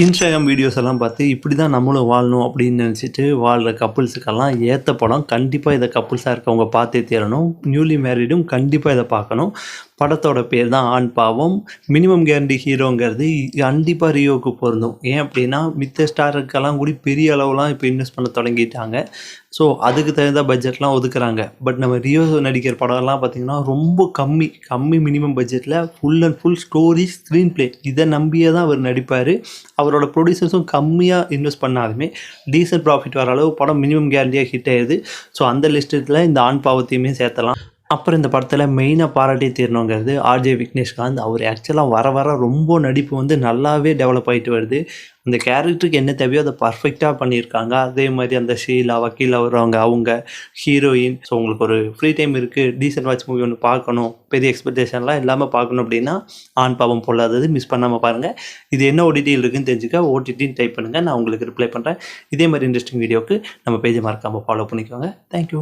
Instagram videos எல்லாம் பார்த்து இப்படி தான் நம்மளும் வாழணும் அப்படின்னு நினச்சிட்டு வாழ்கிற கப்புள்ஸுக்கெல்லாம் ஏற்ற படம். கண்டிப்பாக இதை கப்புள்ஸாக இருக்கவங்க பார்த்தே தீரணும். நியூலி மேரிடும் கண்டிப்பாக இதை பார்க்கணும். படத்தோட பேர் தான் ஆண் பாவம். மினிமம் கேரண்டி ஹீரோங்கிறது கண்டிப்பாக ரியோவுக்கு பொருந்தும். ஏன் அப்படின்னா மித்த ஸ்டாருக்கெல்லாம் கூட பெரிய அளவுலாம் இப்போ இன்வெஸ்ட் பண்ண தொடங்கிட்டாங்க. ஸோ அதுக்கு தகுந்த பட்ஜெட்லாம் ஒதுக்குறாங்க. பட் நம்ம ரியோ நடிக்கிற படம்லாம் பார்த்திங்கன்னா ரொம்ப கம்மி மினிமம் பட்ஜெட்டில் full and full story, screen play இதை நம்பியே தான் அவர் நடிப்பார். அவரோட ப்ரொடியூசர்ஸும் கம்மியாக இன்வெஸ்ட் பண்ணாலுமே டீசன்ட் ப்ராஃபிட் வர அளவு படம் மினிமம் கேரண்டியாக ஹிட் ஆயிடுது. ஸோ அந்த லிஸ்ட்டில் இந்த ஆண் பாவத்தையுமே சேர்த்தலாம். அப்புறம் இந்த படத்தில் மெயினாக பாராட்டி தீரணுங்கிறது ஆர்ஜே விக்னேஷ்காந்த். அவர் ஆக்சுவலாக வர வர ரொம்ப நடிப்பு வந்து நல்லாவே டெவலப் ஆகிட்டு வருது. அந்த கேரக்டருக்கு என்ன தேவையோ அதை பர்ஃபெக்டாக பண்ணியிருக்காங்க. அதே மாதிரி அந்த ஷீலா வக்கீல் வருவாங்க, அவங்க ஹீரோயின். ஸோ உங்களுக்கு ஒரு ஃப்ரீ டைம் இருக்குது, டீசன்ட் வாட்ச் மூவி ஒன்று பார்க்கணும், பெரிய எக்ஸ்பெக்டேஷன்லாம் இல்லாமல் பார்க்கணும் அப்படின்னா ஆண் பாவம் பொல்லாதது மிஸ் பண்ணாமல் பாருங்கள். இது என்ன ஓடிடியில் இருக்குன்னு தெரிஞ்சுக்க ஓடிடின்னு டைப் பண்ணுங்கள். நான் உங்களுக்கு ரிப்ளை பண்ணுறேன். இதே மாதிரி இன்ட்ரெஸ்டிங் வீடியோக்கு நம்ம பேஜை மறக்காமல் ஃபாலோ பண்ணிக்கோங்க. தேங்க்யூ.